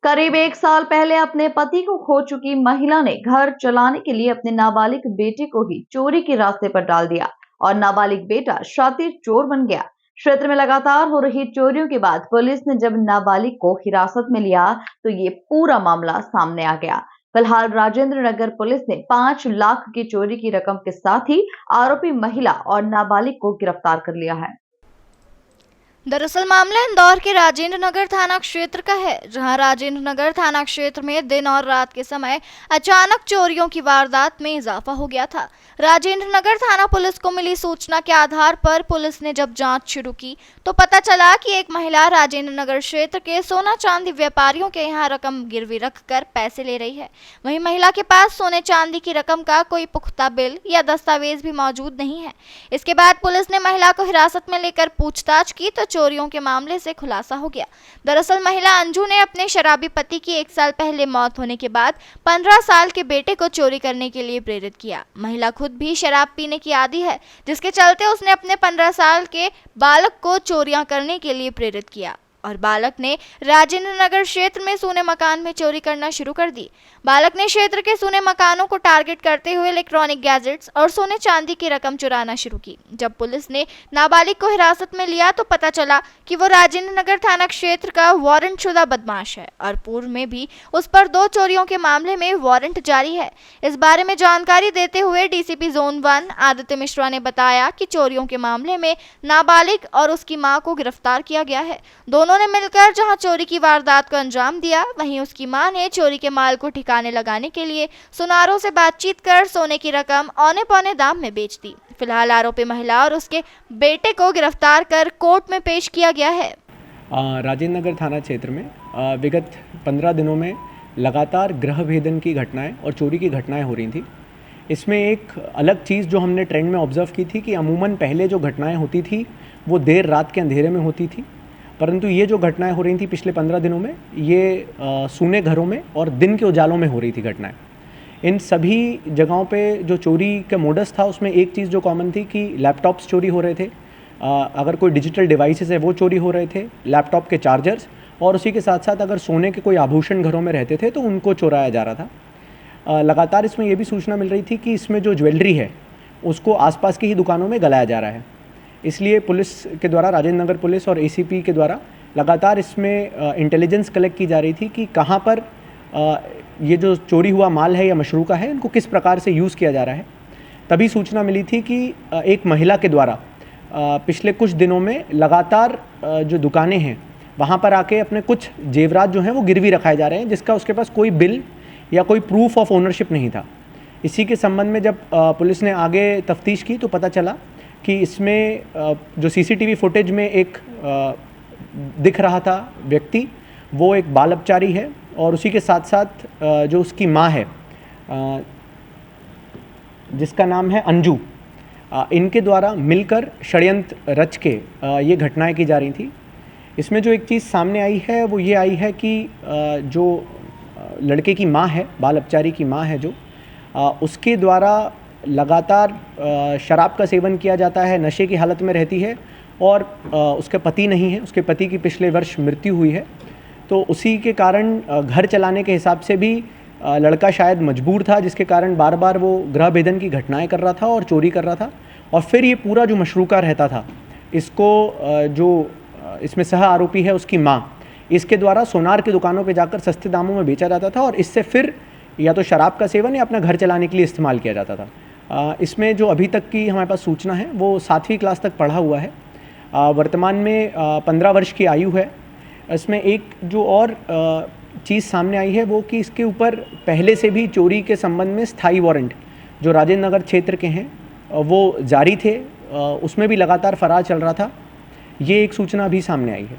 करीब 1 साल पहले अपने पति को खो चुकी महिला ने घर चलाने के लिए अपने नाबालिग बेटे को ही चोरी के रास्ते पर डाल दिया और नाबालिग बेटा शातिर चोर बन गया। क्षेत्र में लगातार हो रही चोरियों के बाद पुलिस ने जब नाबालिग को हिरासत में लिया तो ये पूरा मामला सामने आ गया। फिलहाल राजेंद्र नगर पुलिस ने 5 लाख की चोरी की रकम के साथ ही आरोपी महिला और नाबालिग को गिरफ्तार कर लिया है। दरअसल मामला इंदौर के राजेंद्र नगर थाना क्षेत्र का है, जहां राजेंद्र नगर थाना क्षेत्र में दिन और रात के समय अचानक चोरियों की वारदात में इजाफा हो गया था। राजेंद्र नगर थाना पुलिस को मिली सूचना के आधार पर पुलिस ने जब जांच शुरू की तो पता चला कि एक महिला राजेंद्र नगर क्षेत्र के सोना चांदी व्यापारियों के यहां रकम गिरवी रखकर पैसे ले रही है। वहीं महिला के पास सोने चांदी की रकम का कोई पुख्ता बिल या दस्तावेज भी मौजूद नहीं है। इसके बाद पुलिस ने महिला को हिरासत में लेकर पूछताछ की तो चोरियों के मामले से खुलासा हो गया। दरअसल महिला अंजू ने अपने शराबी पति की 1 साल पहले मौत होने के बाद 15 साल के बेटे को चोरी करने के लिए प्रेरित किया। महिला खुद भी शराब पीने की आदी है, जिसके चलते उसने अपने 15 साल के बालक को चोरियां करने के लिए प्रेरित किया और बालक ने राजेंद्र नगर क्षेत्र में सूने मकान में चोरी करना शुरू कर दी। बालक ने क्षेत्र के सूने मकानों को टारगेट करते हुए इलेक्ट्रॉनिक गैजेट्स और सोने चांदी की रकम चुराना शुरू की। जब पुलिस ने नाबालिग को हिरासत में लिया तो पता चला कि वो राजेंद्र नगर थाना क्षेत्र का वारंट शुदा बदमाश है और पूर्व में भी उस पर 2 चोरियों के मामले में वारंट जारी है। इस बारे में जानकारी देते हुए डीसीपी जोन 1 आदित्य मिश्रा ने बताया कि चोरियों के मामले में नाबालिग और उसकी मां को गिरफ्तार किया गया है। दोनों ने मिलकर जहां चोरी की वारदात को अंजाम दिया, वहीं उसकी मां ने चोरी के माल को ठिकाने लगाने के लिए सुनारों से बातचीत कर सोने की रकम औने पौने दाम में बेच दी। फिलहाल आरोपी महिला और उसके बेटे को गिरफ्तार कर कोर्ट में पेश किया गया है। राजेंद्र नगर थाना क्षेत्र में विगत 15 दिनों में लगातार गृह भेदन की घटनाएं और चोरी की घटनाएं हो रही थी। इसमें एक अलग चीज़ जो हमने ट्रेंड में ऑब्जर्व की थी कि अमूमन पहले जो घटनाएं होती थी वो देर रात के अंधेरे में होती थी, परंतु ये जो घटनाएं हो रही थी पिछले 15 दिनों में ये सूने घरों में और दिन के उजालों में हो रही थी घटनाएं। इन सभी जगहों पे जो चोरी का मोडस था उसमें एक चीज़ जो कॉमन थी कि लैपटॉप्स चोरी हो रहे थे, अगर कोई डिजिटल डिवाइसेस है वो चोरी हो रहे थे, लैपटॉप के चार्जर्स, और उसी के साथ साथ अगर सोने के कोई आभूषण घरों में रहते थे तो उनको चुराया जा रहा था। लगातार इसमें ये भी सूचना मिल रही थी कि इसमें जो ज्वेलरी है उसको आसपास की ही दुकानों में गलाया जा रहा है। इसलिए पुलिस के द्वारा, राजेंद्र नगर पुलिस और एसीपी के द्वारा लगातार इसमें इंटेलिजेंस कलेक्ट की जा रही थी कि कहाँ पर ये जो चोरी हुआ माल है या मशरूका है इनको किस प्रकार से यूज़ किया जा रहा है। तभी सूचना मिली थी कि एक महिला के द्वारा पिछले कुछ दिनों में लगातार जो दुकानें हैं वहाँ पर आके अपने कुछ जेवरात जो हैं वो गिरवी रखाए जा रहे हैं, जिसका उसके पास कोई बिल या कोई प्रूफ ऑफ ओनरशिप नहीं था। इसी के संबंध में जब पुलिस ने आगे तफ्तीश की तो पता चला कि इसमें जो सीसीटीवी फुटेज में एक दिख रहा था व्यक्ति, वो एक बाल अपचारी है और उसी के साथ साथ जो उसकी माँ है जिसका नाम है अंजू, इनके द्वारा मिलकर षड्यंत्र रच के ये घटनाएं की जा रही थी। इसमें जो एक चीज़ सामने आई है वो ये आई है कि जो लड़के की माँ है, बाल अपचारी की माँ है, जो उसके द्वारा लगातार शराब का सेवन किया जाता है, नशे की हालत में रहती है और उसके पति नहीं है, उसके पति की पिछले वर्ष मृत्यु हुई है। तो उसी के कारण घर चलाने के हिसाब से भी लड़का शायद मजबूर था, जिसके कारण बार बार वो गृह भेदन की घटनाएं कर रहा था और चोरी कर रहा था। और फिर ये पूरा जो मशरूका रहता था इसको जो इसमें सह आरोपी है उसकी माँ, इसके द्वारा सोनार की दुकानों पे जाकर सस्ते दामों में बेचा जाता था और इससे फिर या तो शराब का सेवन या अपना घर चलाने के लिए इस्तेमाल किया जाता था। इसमें जो अभी तक की हमारे पास सूचना है वो 7वीं क्लास तक पढ़ा हुआ है, वर्तमान में 15 वर्ष की आयु है। इसमें एक जो और चीज़ सामने आई है वो कि इसके ऊपर पहले से भी चोरी के संबंध में स्थायी वारंट जो राजेंद्र नगर क्षेत्र के हैं वो जारी थे, उसमें भी लगातार फरार चल रहा था। ये एक सूचना भी सामने आई है।